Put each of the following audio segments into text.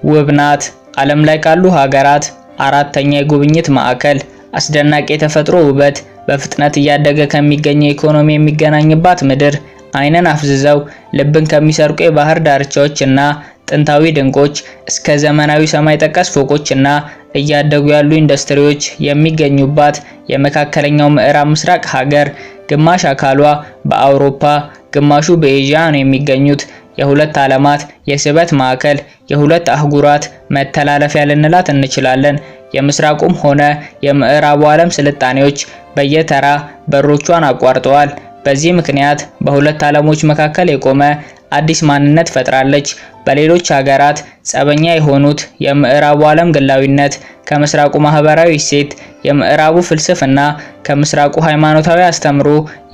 ውብ ናት። ዓለም ላይ ካሉ ሀገራት አራተኛ የጉብኝት ማዕከል። አስደናቂ የተፈጥሮ ውበት በፍጥነት እያደገ ከሚገኘው ኢኮኖሚ የሚገናኝባት ምድር። ዓይንን አፍዝዘው ልብን ከሚሰርቁ የባህር ዳርቻዎችና ጥንታዊ ድንቆች እስከ ዘመናዊ ሰማይ ጠቀስ ፎቆችና እያደጉ ያሉ ኢንዱስትሪዎች የሚገኙባት የመካከለኛው ምዕራብ ምስራቅ ሀገር። ግማሽ አካሏ በአውሮፓ ግማሹ በኤዥያ ነው የሚገኙት። የሁለት ዓለማት የስበት ማዕከል፣ የሁለት አህጉራት መተላለፊያ ልንላት እንችላለን። የምስራቁም ሆነ የምዕራቡ ዓለም ስልጣኔዎች በየተራ በሮቿን አቋርጠዋል። በዚህ ምክንያት በሁለት ዓለሞች መካከል የቆመ አዲስ ማንነት ፈጥራለች። በሌሎች ሀገራት ጸበኛ የሆኑት የምዕራቡ ዓለም ግላዊነት ከምስራቁ ማህበራዊ እሴት፣ የምዕራቡ ፍልስፍና ከምስራቁ ሃይማኖታዊ አስተምሮ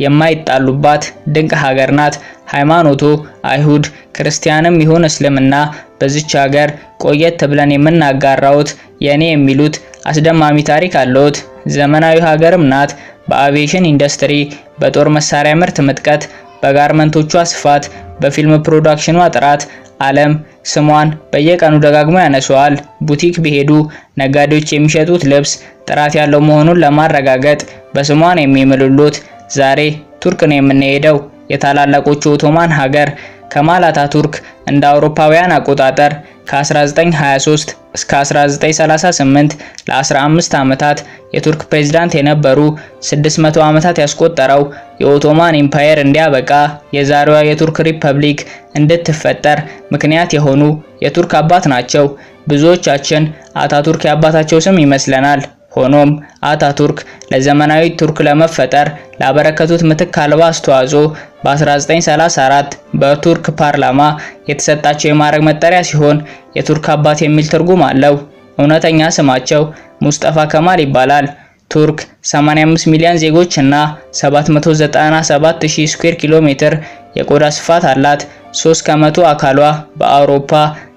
የማይጣሉባት ድንቅ ሀገር ናት። ሃይማኖቱ አይሁድ፣ ክርስቲያንም ይሁን እስልምና በዚች ሀገር ቆየት ብለን የምናጋራውት የኔ የሚሉት አስደማሚ ታሪክ አለውት። ዘመናዊ ሀገርም ናት። በአቪዬሽን ኢንዱስትሪ፣ በጦር መሳሪያ ምርት ምጥቀት፣ በጋርመንቶቿ ስፋት፣ በፊልም ፕሮዳክሽኗ ጥራት ዓለም ስሟን በየቀኑ ደጋግሞ ያነሷል። ቡቲክ ቢሄዱ ነጋዴዎች የሚሸጡት ልብስ ጥራት ያለው መሆኑን ለማረጋገጥ በስሟን የሚምሉት። ዛሬ ቱርክ ነው የምንሄደው። የታላላቆቹ ኦቶማን ሀገር ከማል አታቱርክ እንደ አውሮፓውያን አቆጣጠር ከ1923 እስከ 1938 ለ15 ዓመታት የቱርክ ፕሬዝዳንት የነበሩ 600 ዓመታት ያስቆጠረው የኦቶማን ኢምፓየር እንዲያበቃ የዛሬዋ የቱርክ ሪፐብሊክ እንድትፈጠር ምክንያት የሆኑ የቱርክ አባት ናቸው። ብዙዎቻችን አታቱርክ የአባታቸው ስም ይመስለናል። ሆኖም አታቱርክ ለዘመናዊ ቱርክ ለመፈጠር ላበረከቱት ምትክ አልባ አስተዋጽኦ በ1934 በቱርክ ፓርላማ የተሰጣቸው የማዕረግ መጠሪያ ሲሆን የቱርክ አባት የሚል ትርጉም አለው። እውነተኛ ስማቸው ሙስጠፋ ከማል ይባላል። ቱርክ 85 ሚሊዮን ዜጎች እና 797,000 ስኩዌር ኪሎ ሜትር የቆዳ ስፋት አላት። 3 ከመቶ አካሏ በአውሮፓ፣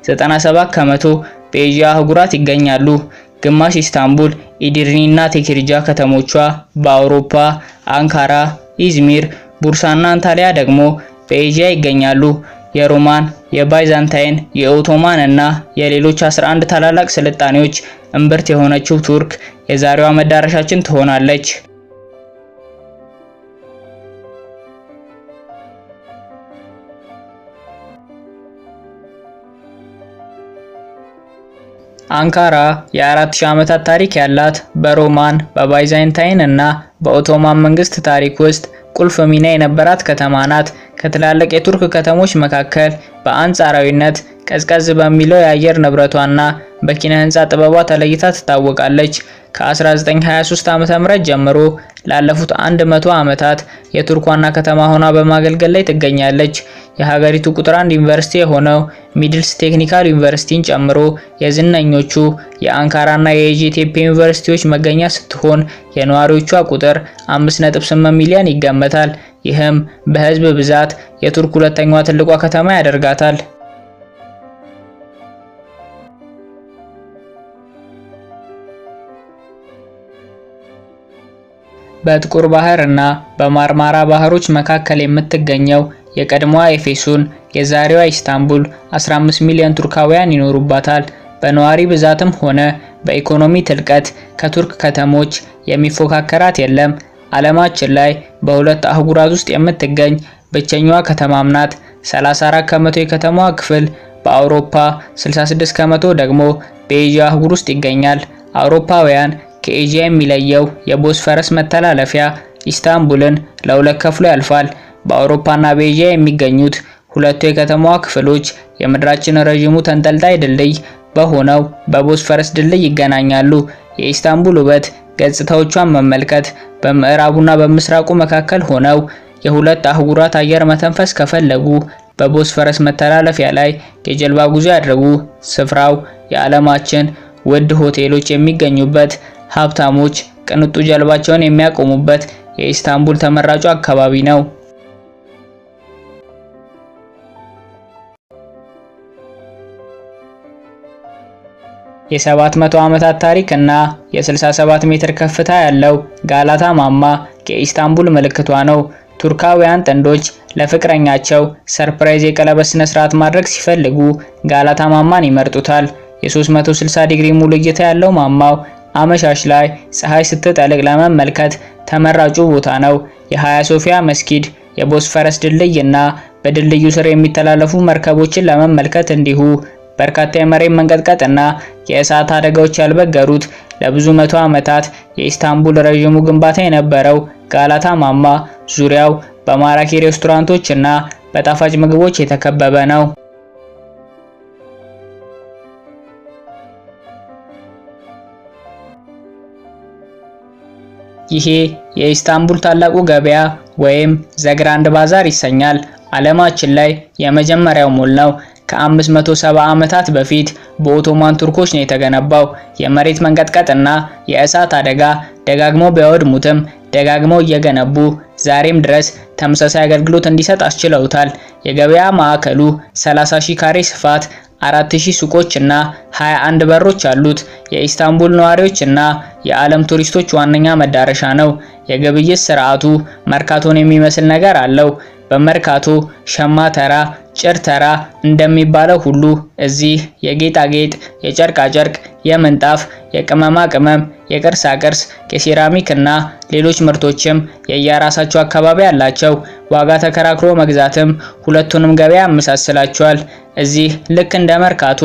97 ከመቶ በኤዥያ አህጉራት ይገኛሉ። ግማሽ ኢስታንቡል፣ ኢዲርኒና ቴኪርጃ ከተሞቿ በአውሮፓ፣ አንካራ፣ ኢዝሚር፣ ቡርሳና አንታሊያ ደግሞ በኤዥያ ይገኛሉ። የሮማን፣ የባይዛንታይን፣ የኦቶማን እና የሌሎች 11 ታላላቅ ስልጣኔዎች እምብርት የሆነችው ቱርክ የዛሬዋ መዳረሻችን ትሆናለች። አንካራ የ4000 ዓመታት ታሪክ ያላት በሮማን፣ በባይዛንታይን እና በኦቶማን መንግስት ታሪክ ውስጥ ቁልፍ ሚና የነበራት ከተማ ናት። ከትላልቅ የቱርክ ከተሞች መካከል በአንጻራዊነት ቀዝቀዝ በሚለው የአየር ንብረቷና በኪነ ህንፃ ጥበቧ ተለይታ ትታወቃለች። ከ1923 ዓ.ም ጀምሮ ላለፉት 100 ዓመታት የቱርክ ዋና ከተማ ሆና በማገልገል ላይ ትገኛለች። የሀገሪቱ ቁጥር 1 ዩኒቨርሲቲ የሆነው ሚድልስ ቴክኒካል ዩኒቨርሲቲን ጨምሮ የዝነኞቹ የአንካራና የኢጂቴፔ ዩኒቨርሲቲዎች መገኛ ስትሆን የነዋሪዎቿ ቁጥር 5.8 ሚሊዮን ይገመታል። ይህም በህዝብ ብዛት የቱርክ ሁለተኛዋ ትልቋ ከተማ ያደርጋታል። በጥቁር ባህር እና በማርማራ ባህሮች መካከል የምትገኘው የቀድሞዋ ኤፌሶን የዛሬዋ ኢስታንቡል 15 ሚሊዮን ቱርካውያን ይኖሩባታል። በነዋሪ ብዛትም ሆነ በኢኮኖሚ ትልቀት ከቱርክ ከተሞች የሚፎካከራት የለም። ዓለማችን ላይ በሁለት አህጉራት ውስጥ የምትገኝ ብቸኛዋ ከተማም ናት። 34 ከመቶ የከተማዋ ክፍል በአውሮፓ፣ 66 ከመቶ ደግሞ በኤዥያ አህጉር ውስጥ ይገኛል። አውሮፓውያን ከኤዥያ የሚለየው የቦስፈረስ መተላለፊያ ኢስታንቡልን ለሁለት ከፍሎ ያልፋል። በአውሮፓና በኤዥያ የሚገኙት ሁለቱ የከተማዋ ክፍሎች የምድራችን ረዥሙ ተንጠልጣይ ድልድይ በሆነው በቦስፈረስ ድልድይ ይገናኛሉ። የኢስታንቡል ውበት ገጽታዎቿን መመልከት በምዕራቡና በምስራቁ መካከል ሆነው የሁለት አህጉራት አየር መተንፈስ ከፈለጉ በቦስፈረስ መተላለፊያ ላይ የጀልባ ጉዞ ያድርጉ። ስፍራው የዓለማችን ውድ ሆቴሎች የሚገኙበት፣ ሀብታሞች ቅንጡ ጀልባቸውን የሚያቆሙበት የኢስታንቡል ተመራጩ አካባቢ ነው። የ700 ዓመታት ታሪክ እና የ67 ሜትር ከፍታ ያለው ጋላታ ማማ የኢስታንቡል ምልክቷ ነው። ቱርካውያን ጥንዶች ለፍቅረኛቸው ሰርፕራይዝ የቀለበት ስነ ስርዓት ማድረግ ሲፈልጉ ጋላታ ማማን ይመርጡታል። የ360 ዲግሪ ሙሉ እይታ ያለው ማማው አመሻሽ ላይ ፀሐይ ስትጠልቅ ለመመልከት ተመራጩ ቦታ ነው። የሃያ ሶፊያ መስጊድ፣ የቦስፈረስ ድልድይ እና በድልድዩ ስር የሚተላለፉ መርከቦችን ለመመልከት እንዲሁ በርካታ የመሬት መንቀጥቀጥና የእሳት አደጋዎች ያልበገሩት ለብዙ መቶ ዓመታት የኢስታንቡል ረዥሙ ግንባታ የነበረው ጋላታ ማማ ዙሪያው በማራኪ ሬስቶራንቶች እና በጣፋጭ ምግቦች የተከበበ ነው። ይሄ የኢስታንቡል ታላቁ ገበያ ወይም ዘግራንድ ባዛር ይሰኛል። ዓለማችን ላይ የመጀመሪያው ሞል ነው። ከ570 ዓመታት በፊት በኦቶማን ቱርኮች ነው የተገነባው። የመሬት መንቀጥቀጥና የእሳት አደጋ ደጋግመው ቢያወድሙትም ደጋግመው እየገነቡ ዛሬም ድረስ ተመሳሳይ አገልግሎት እንዲሰጥ አስችለውታል። የገበያ ማዕከሉ 30,000 ካሬ ስፋት፣ 4000 ሱቆች እና 21 በሮች አሉት። የኢስታንቡል ነዋሪዎች እና የዓለም ቱሪስቶች ዋነኛ መዳረሻ ነው። የግብይት ስርዓቱ መርካቶን የሚመስል ነገር አለው። በመርካቶ ሸማ ተራ፣ ጭር ተራ እንደሚባለው ሁሉ እዚህ የጌጣጌጥ፣ የጨርቃጨርቅ፣ የምንጣፍ፣ የቅመማ ቅመም፣ የቅርሳ ቅርስ፣ የሴራሚክ እና ሌሎች ምርቶችም የየራሳቸው አካባቢ አላቸው። ዋጋ ተከራክሮ መግዛትም ሁለቱንም ገበያ ያመሳስላቸዋል። እዚህ ልክ እንደ መርካቶ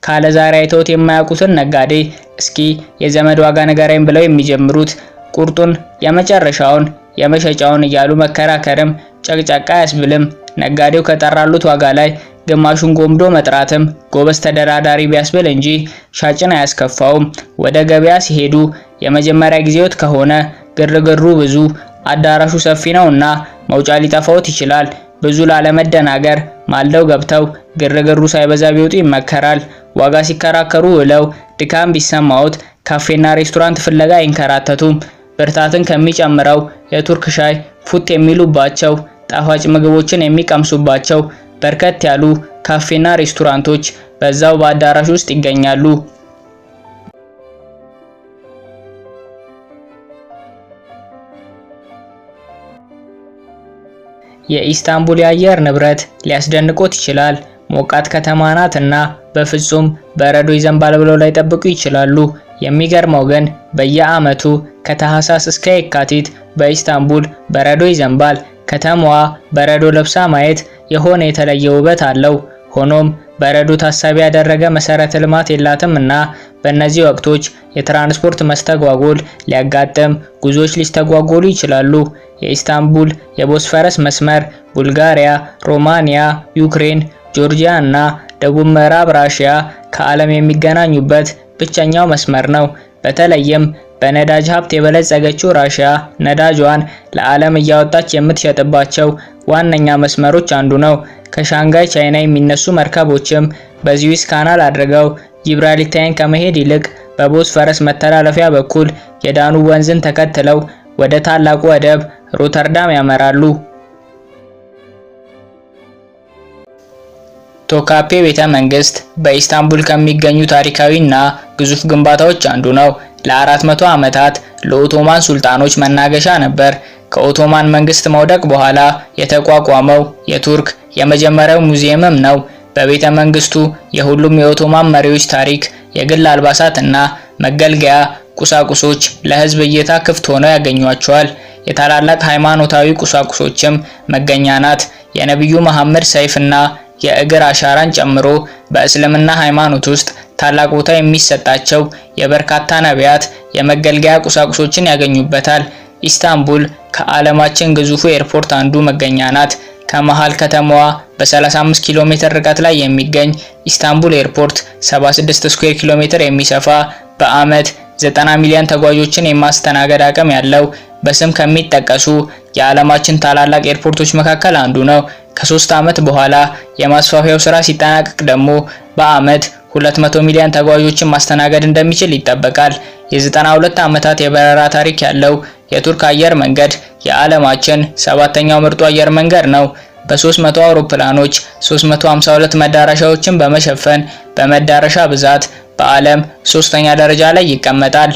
ካለ ዛሬ አይተውት የማያውቁትን ነጋዴ እስኪ የዘመድ ዋጋ ንገረኝ ብለው የሚጀምሩት ቁርጡን፣ የመጨረሻውን፣ የመሸጫውን እያሉ መከራከርም ጨቅጫቃ አያስብልም። ነጋዴው ከጠራሉት ዋጋ ላይ ግማሹን ጎምዶ መጥራትም ጎበዝ ተደራዳሪ ቢያስብል እንጂ ሻጭን አያስከፋውም። ወደ ገበያ ሲሄዱ የመጀመሪያ ጊዜዎት ከሆነ ግርግሩ ብዙ፣ አዳራሹ ሰፊ ነውና መውጫ ሊጠፋዎት ይችላል። ብዙ ላለመደናገር ማልደው ገብተው ግርግሩ ሳይበዛ ቢወጡ ይመከራል። ዋጋ ሲከራከሩ ውለው ድካም ቢሰማዎት ካፌና ሬስቶራንት ፍለጋ አይንከራተቱም። ብርታትን ከሚጨምረው የቱርክ ሻይ ፉት የሚሉባቸው ጣፋጭ ምግቦችን የሚቀምሱባቸው በርከት ያሉ ካፌና ሬስቶራንቶች በዛው በአዳራሽ ውስጥ ይገኛሉ። የኢስታንቡል የአየር ንብረት ሊያስደንቆት ይችላል። ሞቃት ከተማ ናትና በፍጹም በረዶ ይዘንባል ብለው ላይጠብቁ ይችላሉ። የሚገርመው ግን በየዓመቱ ከታህሳስ እስከ የካቲት በኢስታንቡል በረዶ ይዘንባል። ከተማዋ በረዶ ለብሳ ማየት የሆነ የተለየ ውበት አለው። ሆኖም በረዶ ታሳቢ ያደረገ መሰረተ ልማት የላትም እና በእነዚህ ወቅቶች የትራንስፖርት መስተጓጎል ሊያጋጥም፣ ጉዞዎች ሊስተጓጎሉ ይችላሉ። የኢስታንቡል የቦስፈረስ መስመር ቡልጋሪያ፣ ሮማኒያ፣ ዩክሬን፣ ጆርጂያ እና ደቡብ ምዕራብ ራሽያ ከዓለም የሚገናኙበት ብቸኛው መስመር ነው። በተለይም በነዳጅ ሀብት የበለጸገችው ራሽያ ነዳጇን ለዓለም እያወጣች የምትሸጥባቸው ዋነኛ መስመሮች አንዱ ነው። ከሻንጋይ ቻይና የሚነሱ መርከቦችም በስዊዝ ካናል አድርገው ጂብራልታርን ከመሄድ ይልቅ በቦስፈረስ መተላለፊያ በኩል የዳኑብ ወንዝን ተከትለው ወደ ታላቁ ወደብ ሮተርዳም ያመራሉ። ቶካፔ ቤተ መንግስት በኢስታንቡል ከሚገኙ ታሪካዊና ግዙፍ ግንባታዎች አንዱ ነው። ለ400 ዓመታት ለኦቶማን ሱልጣኖች መናገሻ ነበር። ከኦቶማን መንግስት መውደቅ በኋላ የተቋቋመው የቱርክ የመጀመሪያው ሙዚየምም ነው። በቤተ መንግስቱ የሁሉም የኦቶማን መሪዎች ታሪክ፣ የግል አልባሳት እና መገልገያ ቁሳቁሶች ለህዝብ እይታ ክፍት ሆነው ያገኟቸዋል። የታላላቅ ሃይማኖታዊ ቁሳቁሶችም መገኛ ናት። የነብዩ መሐመድ ሰይፍና የእግር አሻራን ጨምሮ በእስልምና ሃይማኖት ውስጥ ታላቅ ቦታ የሚሰጣቸው የበርካታ ነቢያት የመገልገያ ቁሳቁሶችን ያገኙበታል። ኢስታንቡል ከዓለማችን ግዙፉ ኤርፖርት አንዱ መገኛ ናት። ከመሃል ከተማዋ በ35 ኪሎ ሜትር ርቀት ላይ የሚገኝ ኢስታንቡል ኤርፖርት 76 ስኩዌር ኪሎ ሜትር የሚሰፋ በአመት 90 ሚሊዮን ተጓዦችን የማስተናገድ አቅም ያለው በስም ከሚጠቀሱ የዓለማችን ታላላቅ ኤርፖርቶች መካከል አንዱ ነው። ከ3 ዓመት በኋላ የማስፋፊያው ስራ ሲጠናቀቅ ደግሞ በአመት 200 ሚሊዮን ተጓዦችን ማስተናገድ እንደሚችል ይጠበቃል። የ92 ዓመታት የበረራ ታሪክ ያለው የቱርክ አየር መንገድ የዓለማችን 7ኛው ምርጡ አየር መንገድ ነው። በ300 አውሮፕላኖች 352 መዳረሻዎችን በመሸፈን በመዳረሻ ብዛት በዓለም 3ኛ ደረጃ ላይ ይቀመጣል።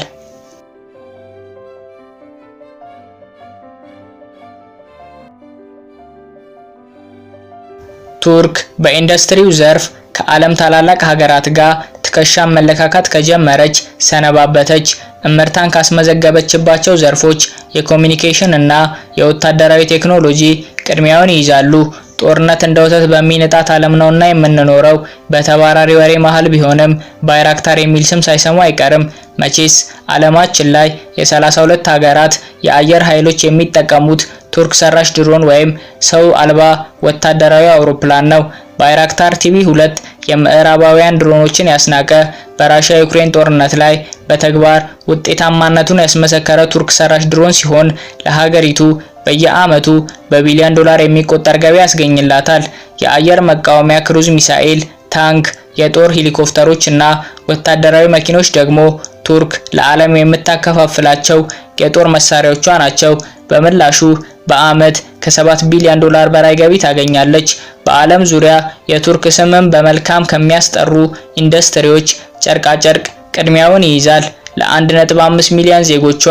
ቱርክ በኢንዱስትሪው ዘርፍ ከዓለም ታላላቅ ሀገራት ጋር ትከሻን መለካካት ከጀመረች ሰነባበተች። እምርታን ካስመዘገበችባቸው ዘርፎች የኮሙኒኬሽን እና የወታደራዊ ቴክኖሎጂ ቅድሚያውን ይይዛሉ። ጦርነት እንደ ወተት በሚንጣት ዓለም ነውና የምንኖረው። በተባራሪ ወሬ መሃል ቢሆንም ባይራክታር የሚል ስም ሳይሰሙ አይቀርም። መቼስ ዓለማችን ላይ የ32 ሀገራት የአየር ኃይሎች የሚጠቀሙት ቱርክ ሰራሽ ድሮን ወይም ሰው አልባ ወታደራዊ አውሮፕላን ነው። ባይራክታር ቲቪ2 የምዕራባውያን ድሮኖችን ያስናቀ፣ በራሺያ ዩክሬን ጦርነት ላይ በተግባር ውጤታማነቱን ያስመሰከረ ቱርክ ሰራሽ ድሮን ሲሆን ለሀገሪቱ በየዓመቱ በቢሊዮን ዶላር የሚቆጠር ገቢ ያስገኝላታል። የአየር መቃወሚያ ክሩዝ ሚሳኤል፣ ታንክ፣ የጦር ሄሊኮፕተሮች እና ወታደራዊ መኪኖች ደግሞ ቱርክ ለዓለም የምታከፋፍላቸው የጦር መሳሪያዎቿ ናቸው። በምላሹ በዓመት ከ7 ቢሊዮን ዶላር በላይ ገቢ ታገኛለች። በዓለም ዙሪያ የቱርክ ስምን በመልካም ከሚያስጠሩ ኢንዱስትሪዎች ጨርቃጨርቅ ቅድሚያውን ይይዛል። ለ1.5 ሚሊዮን ዜጎቿ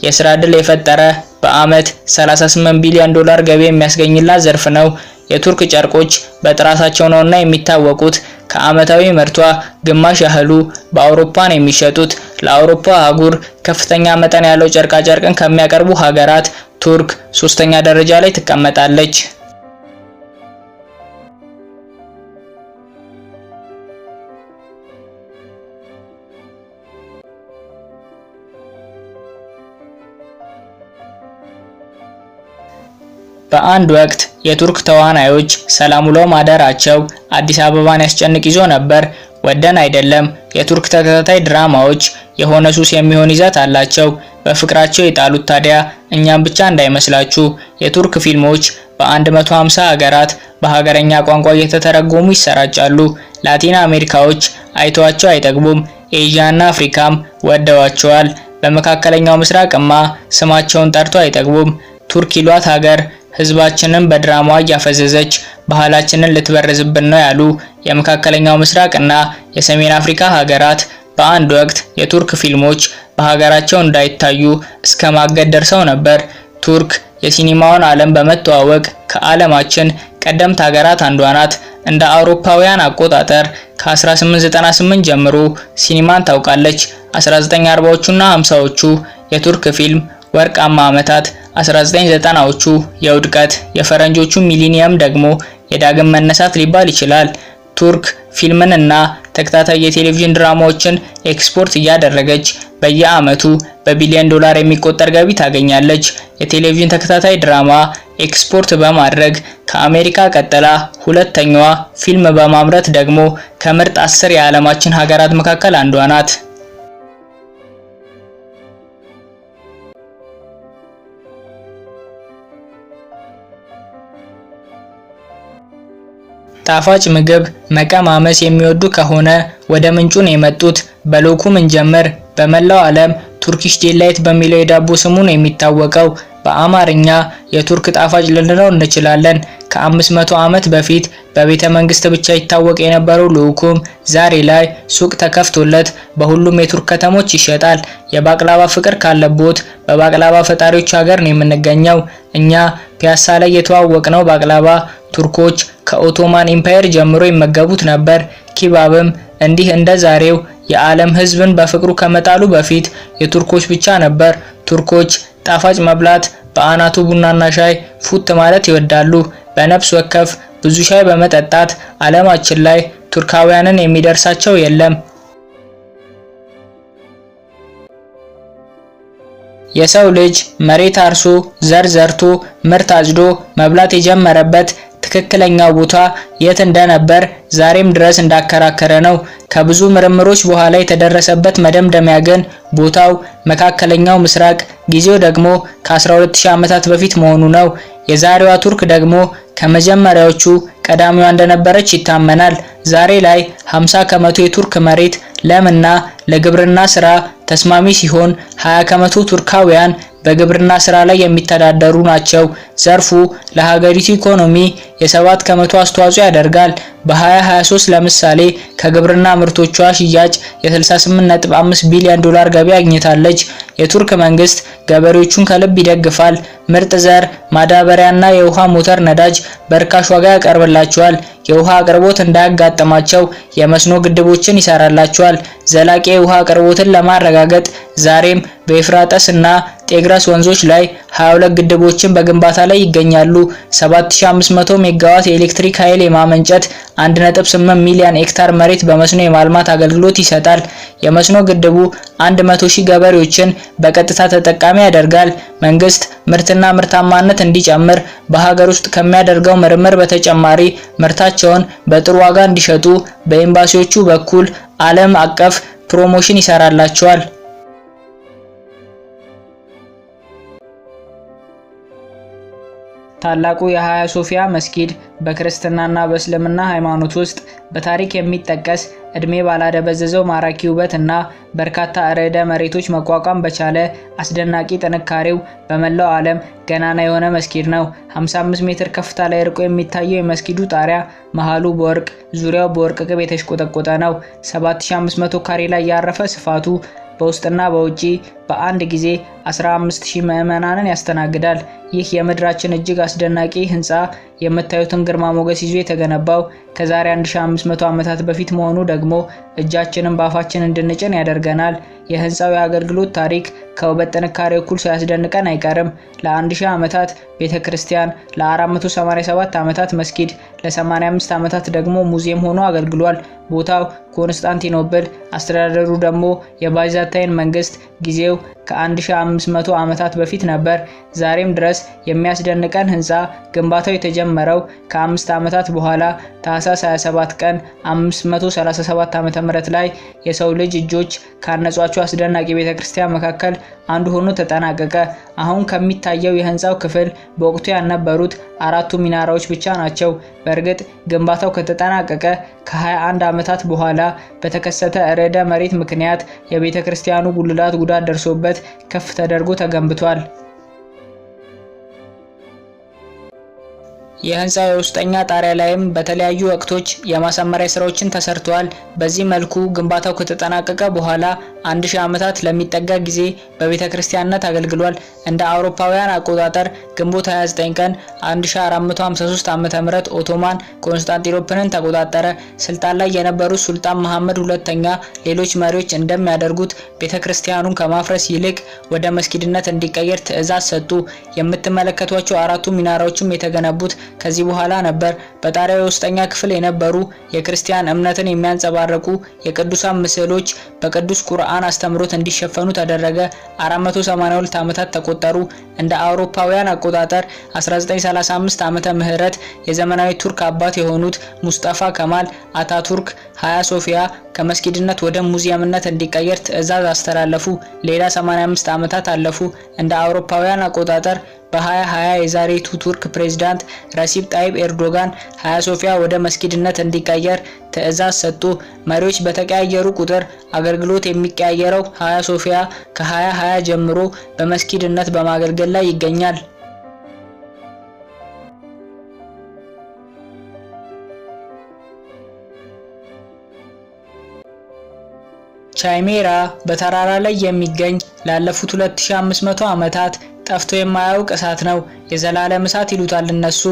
የሥራ ዕድል የፈጠረ በዓመት 38 ቢሊዮን ዶላር ገቢ የሚያስገኝላት ዘርፍ ነው። የቱርክ ጨርቆች በጥራታቸው ነውና የሚታወቁት። ከዓመታዊ ምርቷ ግማሽ ያህሉ በአውሮፓ ነው የሚሸጡት። ለአውሮፓ አህጉር ከፍተኛ መጠን ያለው ጨርቃጨርቅን ከሚያቀርቡ ሀገራት ቱርክ 3ኛ ደረጃ ላይ ትቀመጣለች። በአንድ ወቅት የቱርክ ተዋናዮች ሰላም ውለው ማደራቸው አዲስ አበባን ያስጨንቅ ይዞ ነበር። ወደን አይደለም። የቱርክ ተከታታይ ድራማዎች የሆነ ሱስ የሚሆን ይዘት አላቸው። በፍቅራቸው የጣሉት ታዲያ እኛም ብቻ እንዳይመስላችሁ። የቱርክ ፊልሞች በ150 ሀገራት በሀገረኛ ቋንቋ እየተተረጎሙ ይሰራጫሉ። ላቲን አሜሪካዎች አይተዋቸው አይጠግቡም። ኤዥያ እና አፍሪካም ወደዋቸዋል። በመካከለኛው ምስራቅማ ስማቸውን ጠርቶ አይጠግቡም። ቱርክ ይሏት ሀገር ህዝባችንን በድራማዋ እያፈዘዘች ባህላችንን ልትበርዝብን ነው ያሉ የመካከለኛው ምስራቅ እና የሰሜን አፍሪካ ሀገራት በአንድ ወቅት የቱርክ ፊልሞች በሀገራቸው እንዳይታዩ እስከ ማገድ ደርሰው ነበር። ቱርክ የሲኒማውን ዓለም በመተዋወቅ ከዓለማችን ቀደምት ሀገራት አንዷ ናት። እንደ አውሮፓውያን አቆጣጠር ከ1898 ጀምሮ ሲኒማን ታውቃለች። 1940ዎቹና 50ዎቹ የቱርክ ፊልም ወርቃማ ዓመታት፣ 1990ዎቹ የውድቀት፣ የፈረንጆቹ ሚሊኒየም ደግሞ የዳግም መነሳት ሊባል ይችላል። ቱርክ ፊልምንና ተከታታይ የቴሌቪዥን ድራማዎችን ኤክስፖርት እያደረገች በየዓመቱ በቢሊዮን ዶላር የሚቆጠር ገቢ ታገኛለች። የቴሌቪዥን ተከታታይ ድራማ ኤክስፖርት በማድረግ ከአሜሪካ ቀጥላ ሁለተኛዋ፣ ፊልም በማምረት ደግሞ ከምርጥ 10 የዓለማችን ሀገራት መካከል አንዷ ናት። ጣፋጭ ምግብ መቀማመስ የሚወዱ ከሆነ ወደ ምንጩን የመጡት። በሎኩም እንጀምር። በመላው ዓለም ቱርኪሽ ዴላይት በሚለው የዳቦ ስሙ ነው የሚታወቀው። በአማርኛ የቱርክ ጣፋጭ ልንለው እንችላለን። ከ500 ዓመት በፊት በቤተ መንግስት ብቻ ይታወቅ የነበረው ሎኩም ዛሬ ላይ ሱቅ ተከፍቶለት በሁሉም የቱርክ ከተሞች ይሸጣል። የባቅላባ ፍቅር ካለቦት በባቅላባ ፈጣሪዎች ሀገር ነው የምንገኘው። እኛ ፒያሳ ላይ የተዋወቅነው ባቅላባ ቱርኮች ከኦቶማን ኢምፓየር ጀምሮ ይመገቡት ነበር። ኪባብም እንዲህ እንደ ዛሬው የዓለም ህዝብን በፍቅሩ ከመጣሉ በፊት የቱርኮች ብቻ ነበር። ቱርኮች ጣፋጭ መብላት በአናቱ ቡናና ሻይ ፉት ማለት ይወዳሉ። በነፍስ ወከፍ ብዙ ሻይ በመጠጣት ዓለማችን ላይ ቱርካውያንን የሚደርሳቸው የለም። የሰው ልጅ መሬት አርሶ ዘር ዘርቶ ምርት አጭዶ መብላት የጀመረበት ትክክለኛው ቦታ የት እንደነበር ዛሬም ድረስ እንዳከራከረ ነው። ከብዙ ምርምሮች በኋላ የተደረሰበት መደምደሚያ ግን ቦታው መካከለኛው ምስራቅ፣ ጊዜው ደግሞ ከ12000 ዓመታት በፊት መሆኑ ነው። የዛሬዋ ቱርክ ደግሞ ከመጀመሪያዎቹ ቀዳሚዋ እንደነበረች ይታመናል። ዛሬ ላይ 50 ከመቶ የቱርክ መሬት ለምና ለግብርና ስራ ተስማሚ ሲሆን 20 ከመቶ ቱርካውያን በግብርና ስራ ላይ የሚተዳደሩ ናቸው። ዘርፉ ለሀገሪቱ ኢኮኖሚ የ7 ከመቶ አስተዋጽኦ ያደርጋል። በ2023 ለምሳሌ ከግብርና ምርቶቿ ሽያጭ የ68.5 ቢሊዮን ዶላር ገቢ አግኝታለች። የቱርክ መንግስት ገበሬዎቹን ከልብ ይደግፋል። ምርጥ ዘር፣ ማዳበሪያና የውሃ ሞተር ነዳጅ በርካሽ ዋጋ ያቀርብላቸዋል። የውሃ አቅርቦት እንዳያጋጥማቸው የመስኖ ግድቦችን ይሰራላቸዋል። ዘላቂ የውሃ አቅርቦትን ለማረጋገጥ ዛሬም በኤፍራጥስ እና ጤግረስ ወንዞች ላይ 22 ግድቦችን በግንባታ ላይ ይገኛሉ። 7500 ሜጋዋት የኤሌክትሪክ ኃይል የማመንጨት 1.8 ሚሊዮን ሄክታር መሬት በመስኖ የማልማት አገልግሎት ይሰጣል። የመስኖ ግድቡ 100,000 ገበሬዎችን በቀጥታ ተጠቃሚ ያደርጋል። መንግስት ምርትና ምርታማነት እንዲጨምር በሀገር ውስጥ ከሚያደርገው ምርምር በተጨማሪ ምርታቸውን በጥሩ ዋጋ እንዲሸጡ በኤምባሲዎቹ በኩል ዓለም አቀፍ ፕሮሞሽን ይሰራላቸዋል። ታላቁ የሃያ ሶፊያ መስጊድ በክርስትናና በእስልምና ሃይማኖት ውስጥ በታሪክ የሚጠቀስ እድሜ ባላደበዘዘው ማራኪ ውበትና በርካታ ርዕደ መሬቶች መቋቋም በቻለ አስደናቂ ጥንካሬው በመላው ዓለም ገናና የሆነ መስጊድ ነው። 55 ሜትር ከፍታ ላይ ርቆ የሚታየው የመስጊዱ ጣሪያ መሃሉ በወርቅ ዙሪያው በወርቅ ቅብ የተሽቆጠቆጠ ነው። 7500 ካሬ ላይ ያረፈ ስፋቱ በውስጥና በውጪ በአንድ ጊዜ 15000 ምዕመናንን ያስተናግዳል። ይህ የምድራችን እጅግ አስደናቂ ህንጻ የምታዩትን ግርማ ሞገስ ይዞ የተገነባው ከዛሬ 1500 ዓመታት በፊት መሆኑ ደግሞ እጃችንን በአፋችን እንድንጭን ያደርገናል። የህንጻው የአገልግሎት ታሪክ ከውበት ጥንካሬ እኩል ሳያስደንቀን አይቀርም። ለ1000 ዓመታት ቤተክርስቲያን፣ ለ487 ዓመታት መስጊድ፣ ለ85 ዓመታት ደግሞ ሙዚየም ሆኖ አገልግሏል። ቦታው ኮንስታንቲኖፕል፣ አስተዳደሩ ደግሞ የባይዛንታይን መንግስት፣ ጊዜው ከ1500 ዓመታት በፊት ነበር። ዛሬም ድረስ የሚያስደንቀን ህንጻ ግንባታው የተጀመረው ከ5 ዓመታት በኋላ ታህሳስ 27 ቀን 537 ዓ.ም ላይ የሰው ልጅ እጆች ካነጿቸው አስደናቂ ቤተክርስቲያን መካከል አንዱ ሆኖ ተጠናቀቀ። አሁን ከሚታየው የህንጻው ክፍል በወቅቱ ያልነበሩት 4 ሚናራዎች ብቻ ናቸው። በእርግጥ ግንባታው ከተጠናቀቀ ከ21 ዓመታት በኋላ በተከሰተ ርዕደ መሬት ምክንያት የቤተክርስቲያኑ ጉልላት ጉዳት ደርሶበት ከፍ ተደርጎ ተገንብቷል። የህንጻው የውስጠኛ ጣሪያ ላይም በተለያዩ ወቅቶች የማሳመሪያ ስራዎችን ተሰርተዋል። በዚህ መልኩ ግንባታው ከተጠናቀቀ በኋላ 1000 ዓመታት ለሚጠጋ ጊዜ በቤተክርስቲያንነት አገልግሏል። እንደ አውሮፓውያን አቆጣጠር ግንቦት 29 ቀን 1453 ዓ.ም ኦቶማን ኮንስታንቲኖፕልን ተቆጣጠረ። ስልጣን ላይ የነበሩት ሱልጣን መሐመድ ሁለተኛ ሌሎች መሪዎች እንደሚያደርጉት ቤተክርስቲያኑን ከማፍረስ ይልቅ ወደ መስጊድነት እንዲቀየር ትዕዛዝ ሰጡ። የምትመለከቷቸው 4ቱ ሚናራዎችም የተገነቡት ከዚህ በኋላ ነበር። በጣሪያው የውስጠኛ ክፍል የነበሩ የክርስቲያን እምነትን የሚያንጸባርቁ የቅዱሳን ምስሎች በቅዱስ ቁርአን አስተምሮት እንዲሸፈኑ ተደረገ። 482 ዓመታት ተቆጠሩ። እንደ አውሮፓውያን አቆጣጠር 1935 ዓመተ ምህረት የዘመናዊ ቱርክ አባት የሆኑት ሙስጠፋ ከማል አታቱርክ ሃያ ሶፊያ ከመስጊድነት ወደ ሙዚየምነት እንዲቀየር ትዕዛዝ አስተላለፉ። ሌላ 85 ዓመታት አለፉ። እንደ አውሮፓውያን አቆጣጠር በ2020 የዛሬቱ ቱርክ ፕሬዝዳንት ረሲፕ ጣይብ ኤርዶጋን ሃያ ሶፊያ ወደ መስጊድነት እንዲቀየር ትዕዛዝ ሰጡ። መሪዎች በተቀያየሩ ቁጥር አገልግሎት የሚቀያየረው ሃያ ሶፊያ ከ2020 ጀምሮ በመስጊድነት በማገልገል ላይ ይገኛል። ቻይሜራ በተራራ ላይ የሚገኝ ላለፉት 2500 ዓመታት ጠፍቶ የማያውቅ እሳት ነው። የዘላለም እሳት ይሉታል እነሱ።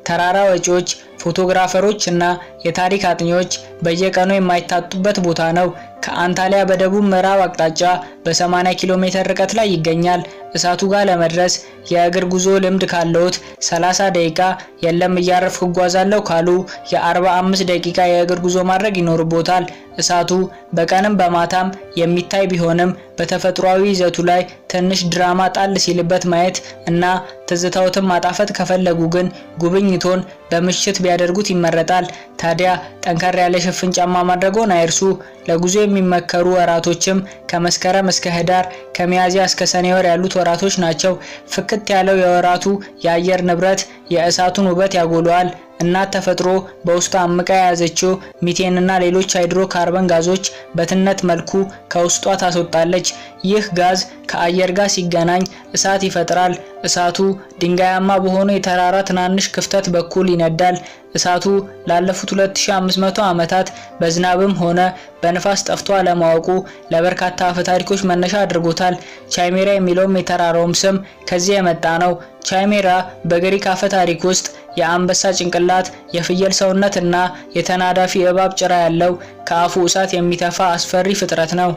ተራራ ወጪዎች፣ ፎቶግራፈሮች እና የታሪክ አጥኚዎች በየቀኑ የማይታጡበት ቦታ ነው። ከአንታሊያ በደቡብ ምዕራብ አቅጣጫ በ80 ኪሎ ሜትር ርቀት ላይ ይገኛል። እሳቱ ጋር ለመድረስ የእግር ጉዞ ልምድ ካለውት 30 ደቂቃ የለም እያረፍኩ እጓዛለሁ ካሉ የ45 ደቂቃ የእግር ጉዞ ማድረግ ይኖርቦታል። እሳቱ በቀንም በማታም የሚታይ ቢሆንም በተፈጥሯዊ ይዘቱ ላይ ትንሽ ድራማ ጣል ሲልበት ማየት እና ትዝታውትን ማጣፈጥ ከፈለጉ ግን ጉብኝቶን በምሽት ቢያደርጉት ይመረጣል። ታዲያ ጠንከር ያለ ሽፍን ጫማ ማድረግዎን አይርሱ። ለጉዞ የሚመከሩ ወራቶችም ከመስከረም እስከ ህዳር፣ ከሚያዝያ እስከ ሰኔ ወር ያሉት ወራቶች ናቸው። ፍክት ያለው የወራቱ የአየር ንብረት የእሳቱን ውበት ያጎለዋል። እናት ተፈጥሮ በውስጧ አምቃ የያዘችው ሚቴንና ሌሎች ሃይድሮካርበን ጋዞች በትነት መልኩ ከውስጧ ታስወጣለች። ይህ ጋዝ ከአየር ጋር ሲገናኝ እሳት ይፈጥራል። እሳቱ ድንጋያማ በሆነ የተራራ ትናንሽ ክፍተት በኩል ይነዳል። እሳቱ ላለፉት 2500 ዓመታት በዝናብም ሆነ በንፋስ ጠፍቶ አለማወቁ ለበርካታ አፈ ታሪኮች መነሻ አድርጎታል። ቻይሜራ የሚለውም የተራራውም ስም ከዚህ የመጣ ነው። ቻይሜራ በግሪክ አፈ ታሪክ ውስጥ የአንበሳ ጭንቅላት፣ የፍየል ሰውነትና የተናዳፊ እባብ ጭራ ያለው ከአፉ እሳት የሚተፋ አስፈሪ ፍጥረት ነው።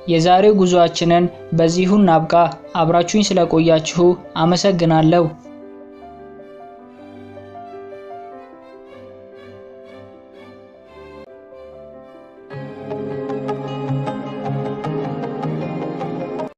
የዛሬው ጉዟችንን በዚሁ እናብቃ። አብራችሁኝ ስለቆያችሁ አመሰግናለሁ።